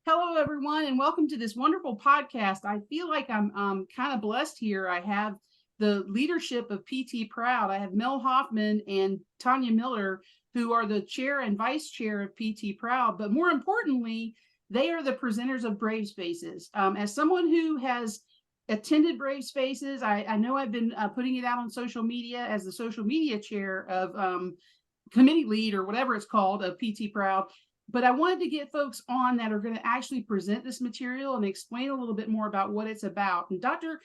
Hello, everyone, and welcome to this wonderful podcast. I feel like I'm kind of blessed here. I have the leadership of PT Proud. I have Mel Hoffman and Tonya Miller, who are the chair and vice chair of PT Proud. But more importantly, they are the presenters of Brave Spaces. As someone who has attended Brave Spaces, I know I've been putting it out on social media as the social media chair of committee lead or whatever it's called of PT Proud. But I wanted to get folks on that are going to actually present this material and explain a little bit more about what it's about. And Dr.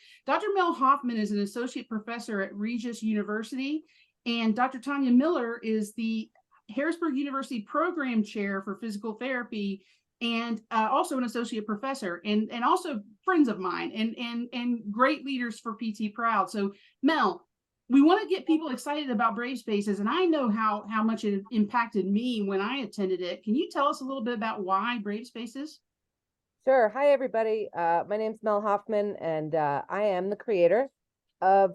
Mel Hoffman is an associate professor at Regis University, and Dr. Tonya Miller is the Harrisburg University program chair for physical therapy, and also an associate professor, and also friends of mine, and great leaders for PT Proud. So Mel, we want to get people excited about Brave Spaces, and I know how much it impacted me when I attended it. Can you tell us a little bit about why Brave Spaces? Sure. Hi, everybody. My name's Mel Hoffman, and I am the creator of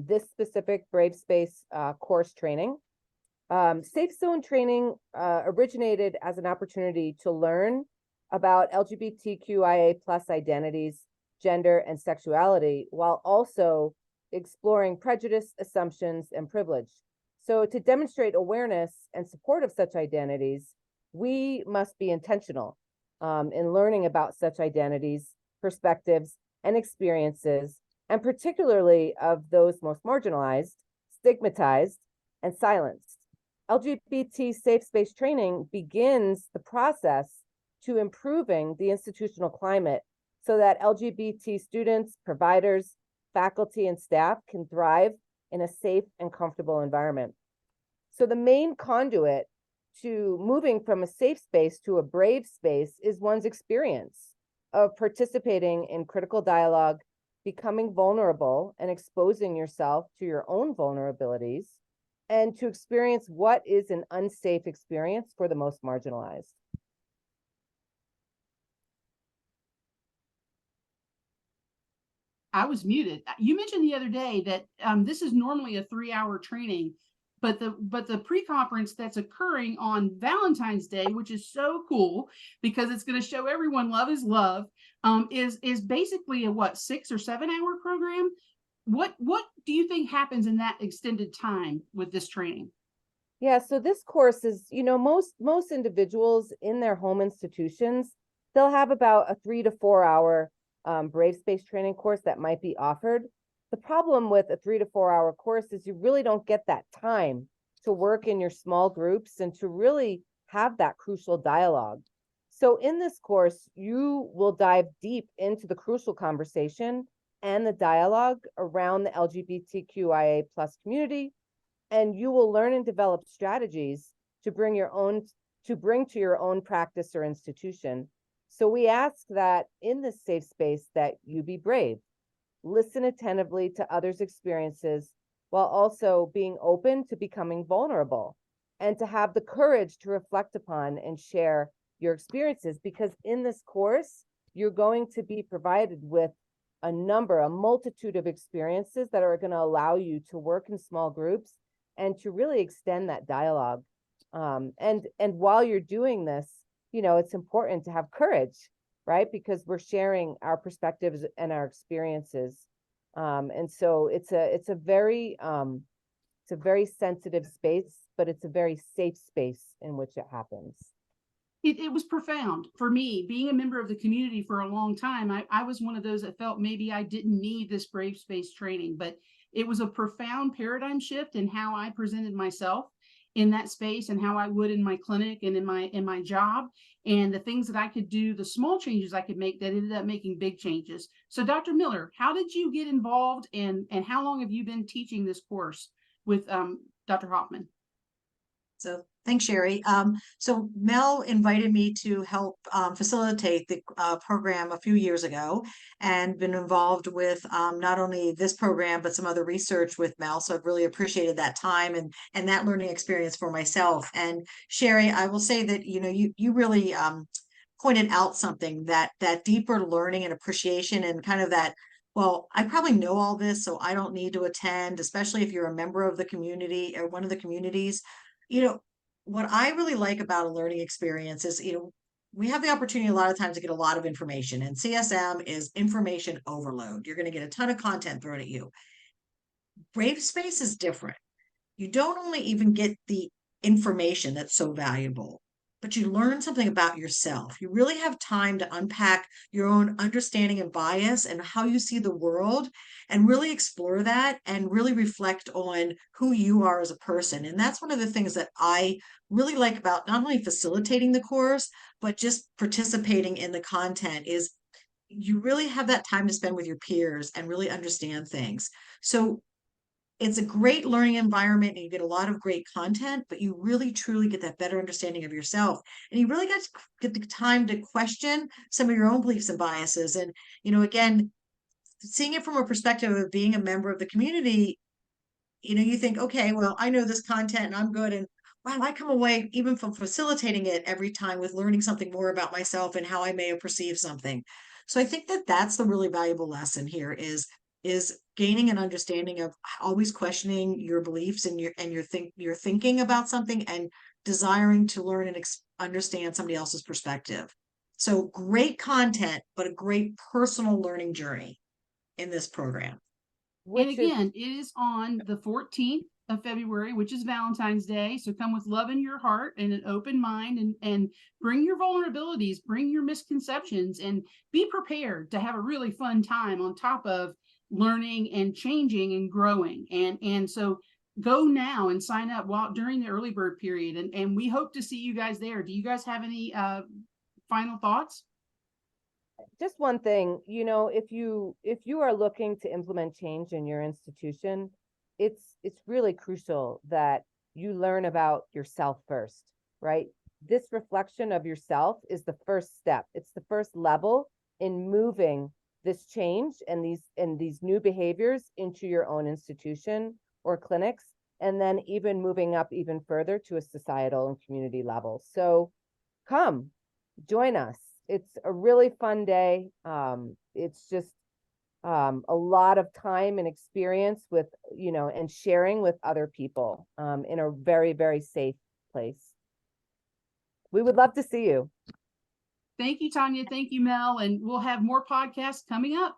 this specific Brave Space course training. Safe Zone training originated as an opportunity to learn about LGBTQIA plus identities, gender, and sexuality, while also exploring prejudice, assumptions, and privilege. So to demonstrate awareness and support of such identities, we must be intentional in learning about such identities, perspectives, and experiences, and particularly of those most marginalized, stigmatized, and silenced. LGBT safe space training begins the process to improving the institutional climate so that LGBT students, providers, faculty, and staff can thrive in a safe and comfortable environment. So the main conduit to moving from a safe space to a brave space is one's experience of participating in critical dialogue, becoming vulnerable, and exposing yourself to your own vulnerabilities, and to experience what is an unsafe experience for the most marginalized. I was muted. You mentioned the other day that this is normally a 3-hour training, but the pre-conference that's occurring on Valentine's Day, which is so cool because it's going to show everyone love is love, is basically a 6 or 7 hour program. What do you think happens in that extended time with this training? Yeah, so this course is, most individuals in their home institutions, they'll have about a 3 to 4 hour Brave Space training course that might be offered. The problem with a 3 to 4 hour course is you really don't get that time to work in your small groups and to really have that crucial dialogue. So in this course, you will dive deep into the crucial conversation and the dialogue around the LGBTQIA plus community, and you will learn and develop strategies to bring to your own practice or institution. So we ask that in this safe space that you be brave, listen attentively to others' experiences while also being open to becoming vulnerable, and to have the courage to reflect upon and share your experiences, because in this course, you're going to be provided with a multitude of experiences that are going to allow you to work in small groups and to really extend that dialogue. And while you're doing this, it's important to have courage, right? Because we're sharing our perspectives and our experiences. And so it's a very sensitive space, but it's a very safe space in which it happens. It was profound for me, being a member of the community for a long time. I was one of those that felt maybe I didn't need this Brave Space training, but it was a profound paradigm shift in how I presented myself in that space and how I would in my clinic and in my job, and the things that I could do, the small changes I could make that ended up making big changes. So Dr. Miller, how did you get involved, and how long have you been teaching this course with Dr. Hoffman? So thanks, Sherry. So Mel invited me to help facilitate the program a few years ago, and been involved with not only this program, but some other research with Mel. So I've really appreciated that time and that learning experience for myself. And Sherry, I will say that, you really pointed out something, that deeper learning and appreciation, and kind of that, well, I probably know all this, so I don't need to attend, especially if you're a member of the community or one of the communities. What I really like about a learning experience is, we have the opportunity a lot of times to get a lot of information, and CSM is information overload. You're going to get a ton of content thrown at you. Brave Space is different. You don't only even get the information that's so valuable, but you learn something about yourself. You really have time to unpack your own understanding and bias and how you see the world, and really explore that and really reflect on who you are as a person. And that's one of the things that I really like about not only facilitating the course, but just participating in the content is you really have that time to spend with your peers and really understand things. So it's a great learning environment and you get a lot of great content, but you really truly get that better understanding of yourself. And you really get the time to question some of your own beliefs and biases. And, again, seeing it from a perspective of being a member of the community, you think, okay, well, I know this content and I'm good. And wow, I come away even from facilitating it every time with learning something more about myself and how I may have perceived something. So I think that that's the really valuable lesson here is gaining an understanding of always questioning your beliefs and your thinking about something and desiring to learn and understand somebody else's perspective. So great content, but a great personal learning journey in this program. And Which is again, it is on the 14th of February, which is Valentine's Day. So come with love in your heart and an open mind, and bring your vulnerabilities, bring your misconceptions, and be prepared to have a really fun time on top of learning and changing and growing. And so go now and sign up while during the early bird period. And we hope to see you guys there. Do you guys have any final thoughts? just one thing, if you are looking to implement change in your institution, it's really crucial that you learn about yourself first, right? This reflection of yourself is the first step. It's the first level in moving this change and these new behaviors into your own institution or clinics, and then even moving up even further to a societal and community level. So come join us. It's a really fun day. It's just a lot of time and experience with, and sharing with other people in a very, very safe place. We would love to see you. Thank you, Tonya. Thank you, Mel. And we'll have more podcasts coming up.